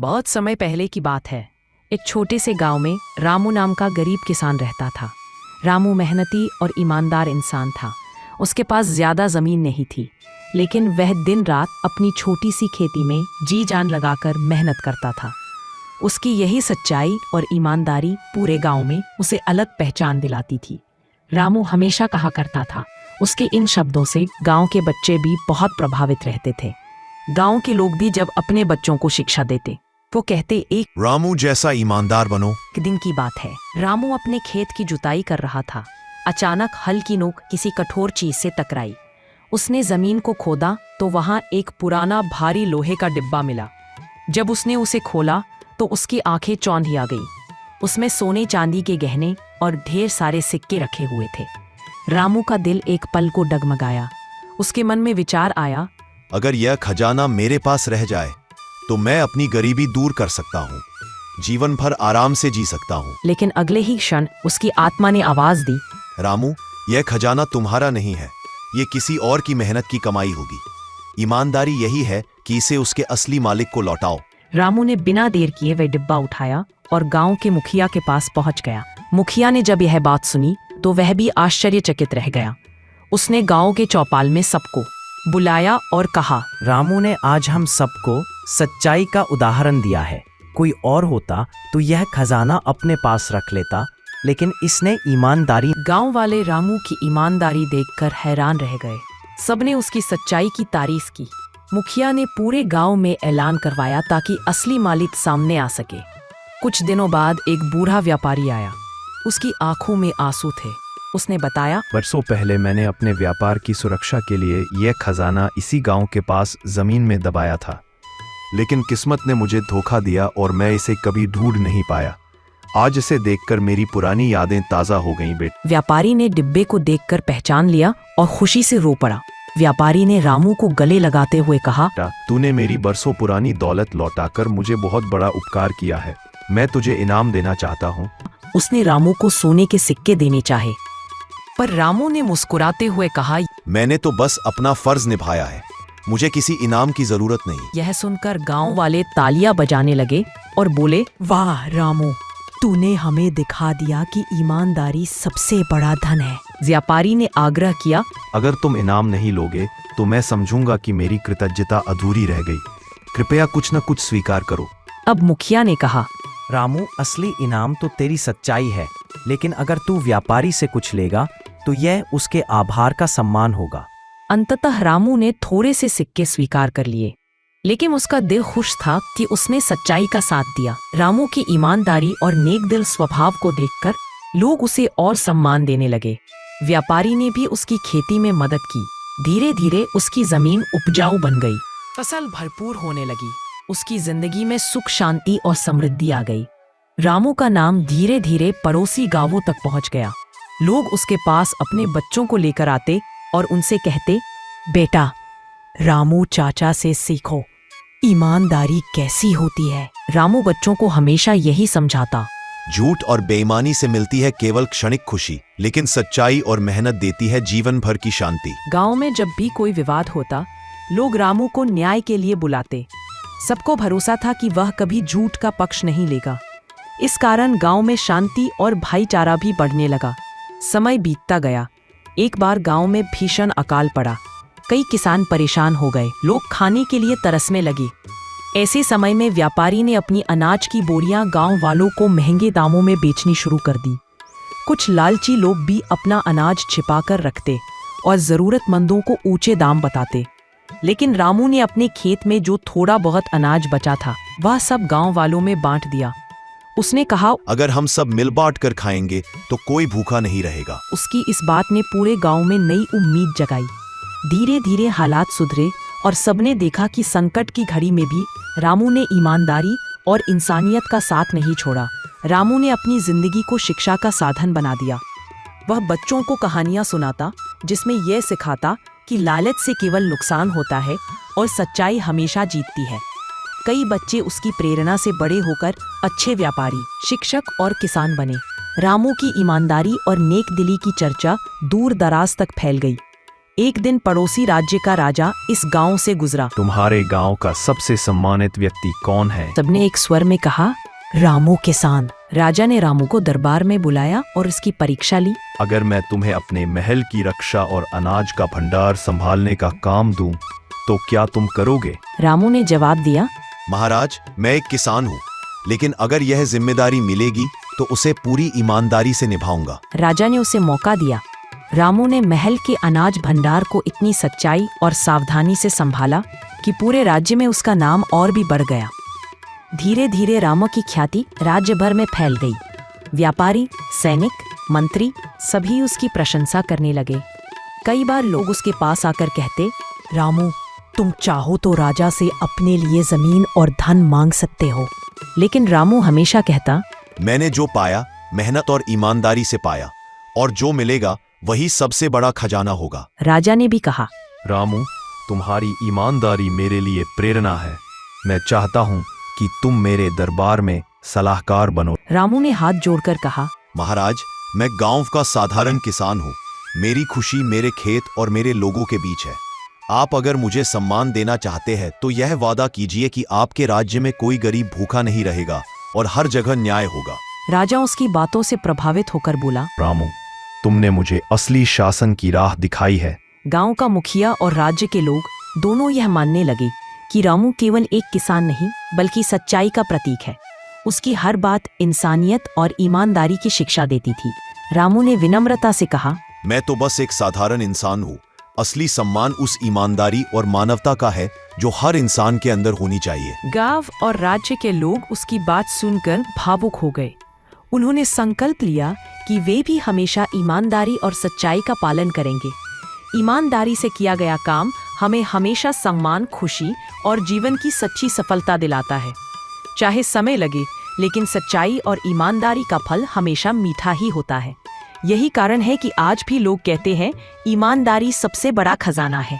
बहुत समय पहले की बात है। एक छोटे से गांव में रामू नाम का गरीब किसान रहता था। रामू मेहनती और ईमानदार इंसान था। उसके पास ज्यादा जमीन नहीं थी, लेकिन वह दिन रात अपनी छोटी सी खेती में जी जान लगाकर मेहनत करता था। उसकी यही सच्चाई और ईमानदारी पूरे गांव में उसे अलग पहचान दिलाती थी। रामू हमेशा कहा करता था। उसके इन शब्दों से गांव के बच्चे भी बहुत प्रभावित रहते थे। गांव के लोग भी जब अपने बच्चों को शिक्षा देते, वो कहते, एक रामू जैसा ईमानदार बनो। दिन की बात है। रामू अपने खेत की जुताई कर रहा था। अचानक हल की नोक किसी कठोर चीज से टकराई। उसने जमीन को खोदा तो वहां एक पुराना भारी लोहे का डिब्बा मिला। जब उसने उसे खोला तो उसकी आंखें चौंधी आ गई। उसमें सोने चांदी के गहने और ढेर सारे सिक्के रखे हुए थे। रामू का दिल एक पल को डगमगाया। उसके मन में विचार आया, अगर यह खजाना मेरे पास रह जाए तो मैं अपनी गरीबी दूर कर सकता हूँ, जीवन भर आराम से जी सकता हूँ। लेकिन अगले ही क्षण उसकी आत्मा ने आवाज दी, रामू, यह खजाना तुम्हारा नहीं है, ये किसी और की मेहनत की कमाई होगी। ईमानदारी यही है कि इसे उसके असली मालिक को लौटाओ। रामू ने बिना देर किए वह डिब्बा उठाया और गांव के मुखिया के पास पहुंच गया। मुखिया ने जब यह बात सुनी तो वह भी आश्चर्यचकित रह गया। उसने गांव के चौपाल में सबको बुलाया और कहा, रामू ने आज हम सबको सच्चाई का उदाहरण दिया है। कोई और होता तो यह खजाना अपने पास रख लेता, लेकिन इसने ईमानदारी। गांव वाले रामू की ईमानदारी देखकर हैरान रह गए। सबने उसकी सच्चाई की तारीफ की। मुखिया ने पूरे गांव में ऐलान करवाया ताकि असली मालिक सामने आ सके। कुछ दिनों बाद एक बूढ़ा व्यापारी आया। उसकी आंखों में आंसू थे। उसने बताया, वर्षों पहले मैंने अपने व्यापार की सुरक्षा के लिए यह खजाना इसी गांव के पास जमीन में दबाया था, लेकिन किस्मत ने मुझे धोखा दिया और मैं इसे कभी ढूंढ नहीं पाया। आज इसे देखकर मेरी पुरानी यादें ताजा हो गईं बेटा। व्यापारी ने डिब्बे को देखकर पहचान लिया और खुशी से रो पड़ा। व्यापारी ने रामू को गले लगाते हुए कहा, तूने मेरी बरसों पुरानी दौलत लौटाकर मुझे बहुत बड़ा उपकार किया है। मैं तुझे इनाम देना चाहता हूँ। उसने रामू को सोने के सिक्के देने चाहे, पर रामू ने मुस्कुराते हुए कहा, मैंने तो बस अपना फर्ज निभाया है, मुझे किसी इनाम की जरूरत नहीं। यह सुनकर गांव वाले तालियां बजाने लगे और बोले, वाह रामू, तूने हमें दिखा दिया कि ईमानदारी सबसे बड़ा धन है। व्यापारी ने आग्रह किया, अगर तुम इनाम नहीं लोगे तो मैं समझूंगा कि मेरी कृतज्ञता अधूरी रह गई। कृपया कुछ न कुछ स्वीकार करो। अब मुखिया ने कहा, रामू, असली इनाम तो तेरी सच्चाई है, लेकिन अगर तू व्यापारी से कुछ लेगा तो यह उसके आभार का सम्मान होगा। अंततः रामू ने थोड़े से सिक्के स्वीकार कर लिए, लेकिन उसका दिल खुश था कि उसने सच्चाई का साथ दिया। रामू की ईमानदारी और नेक दिल स्वभाव को देखकर लोग उसे और सम्मान देने लगे। व्यापारी ने भी उसकी खेती में मदद की। धीरे धीरे उसकी जमीन उपजाऊ बन गई। फसल भरपूर होने लगी। उसकी जिंदगी में सुख, शांति और समृद्धि आ गई। रामू का नाम धीरे धीरे पड़ोसी गांवों तक पहुंच गया। लोग उसके पास अपने बच्चों को लेकर आते और उनसे कहते, बेटा, रामू चाचा से सीखो, ईमानदारी कैसी होती है। रामू बच्चों को हमेशा यही समझाता, झूठ और बेईमानी से मिलती है केवल क्षणिक खुशी, लेकिन सच्चाई और मेहनत देती है जीवन भर की शांति। गांव में जब भी कोई विवाद होता, लोग रामू को न्याय के लिए बुलाते। सबको भरोसा था कि वह कभी झूठ का पक्ष नहीं लेगा। इस कारण गांव में शांति और भाईचारा भी बढ़ने लगा। समय बीतता गया। एक बार गांव में भीषण अकाल पड़ा। कई किसान परेशान हो गए। लोग खाने के लिए तरसने लगे। ऐसे समय में व्यापारी ने अपनी अनाज की बोरियां गांव वालों को महंगे दामों में बेचनी शुरू कर दी। कुछ लालची लोग भी अपना अनाज छिपाकर रखते और जरूरतमंदों को ऊंचे दाम बताते। लेकिन रामू ने अपने खेत में जो थोड़ा बहुत अनाज बचा था, वह सब गांव वालों में बांट दिया। उसने कहा, अगर हम सब मिल बांट कर खाएंगे तो कोई भूखा नहीं रहेगा। उसकी इस बात ने पूरे गांव में नई उम्मीद जगाई। धीरे धीरे हालात सुधरे और सबने देखा कि संकट की घड़ी में भी रामू ने ईमानदारी और इंसानियत का साथ नहीं छोड़ा। रामू ने अपनी जिंदगी को शिक्षा का साधन बना दिया। वह बच्चों को कहानियां सुनाता, जिसमें यह सिखाता कि लालच से केवल नुकसान होता है और सच्चाई हमेशा जीतती है। कई बच्चे उसकी प्रेरणा से बड़े होकर अच्छे व्यापारी, शिक्षक और किसान बने। रामू की ईमानदारी और नेक दिली की चर्चा दूर दराज तक फैल गई। एक दिन पड़ोसी राज्य का राजा इस गांव से गुजरा। तुम्हारे गांव का सबसे सम्मानित व्यक्ति कौन है? सबने एक स्वर में कहा, रामू किसान। राजा ने रामू को दरबार में बुलाया और उसकी परीक्षा ली। अगर मैं तुम्हें अपने महल की रक्षा और अनाज का भंडार संभालने का काम दूं, तो क्या तुम करोगे? रामू ने जवाब दिया, महाराज, मैं एक किसान हूँ, लेकिन अगर यह जिम्मेदारी मिलेगी तो उसे पूरी ईमानदारी से निभाऊंगा। राजा ने उसे मौका दिया। रामू ने महल के अनाज भंडार को इतनी सच्चाई और सावधानी से संभाला कि पूरे राज्य में उसका नाम और भी बढ़ गया। धीरे धीरे रामू की ख्याति राज्य भर में फैल गई। व्यापारी, सैनिक, मंत्री सभी उसकी प्रशंसा करने लगे। कई बार लोग उसके पास आकर कहते, रामू, तुम चाहो तो राजा से अपने लिए जमीन और धन मांग सकते हो। लेकिन रामू हमेशा कहता, मैंने जो पाया मेहनत और ईमानदारी से पाया, और जो मिलेगा वही सबसे बड़ा खजाना होगा। राजा ने भी कहा, रामू, तुम्हारी ईमानदारी मेरे लिए प्रेरणा है। मैं चाहता हूँ कि तुम मेरे दरबार में सलाहकार बनो। रामू ने हाथ जोड़कर कहा, महाराज, मैं गांव का साधारण किसान हूँ। मेरी खुशी मेरे खेत और मेरे लोगों के बीच है। आप अगर मुझे सम्मान देना चाहते हैं तो यह वादा कीजिए कि आपके राज्य में कोई गरीब भूखा नहीं रहेगा और हर जगह न्याय होगा। राजा उसकी बातों से प्रभावित होकर बोला, रामू, तुमने मुझे असली शासन की राह दिखाई है। गांव का मुखिया और राज्य के लोग दोनों यह मानने लगे कि रामू केवल एक किसान नहीं बल्कि सच्चाई का प्रतीक है। उसकी हर बात इंसानियत और ईमानदारी की शिक्षा देती थी। रामू ने विनम्रता से कहा, मैं तो बस एक साधारण इंसान हूँ। असली सम्मान उस ईमानदारी और मानवता का है जो हर इंसान के अंदर होनी चाहिए। गांव और राज्य के लोग उसकी बात सुनकर भावुक हो गए। उन्होंने संकल्प लिया कि वे भी हमेशा ईमानदारी और सच्चाई का पालन करेंगे। ईमानदारी से किया गया काम हमें हमेशा सम्मान, खुशी और जीवन की सच्ची सफलता दिलाता है। चाहे समय लगे, लेकिन सच्चाई और ईमानदारी का फल हमेशा मीठा ही होता है। यही कारण है कि आज भी लोग कहते हैं, ईमानदारी सबसे बड़ा खजाना है।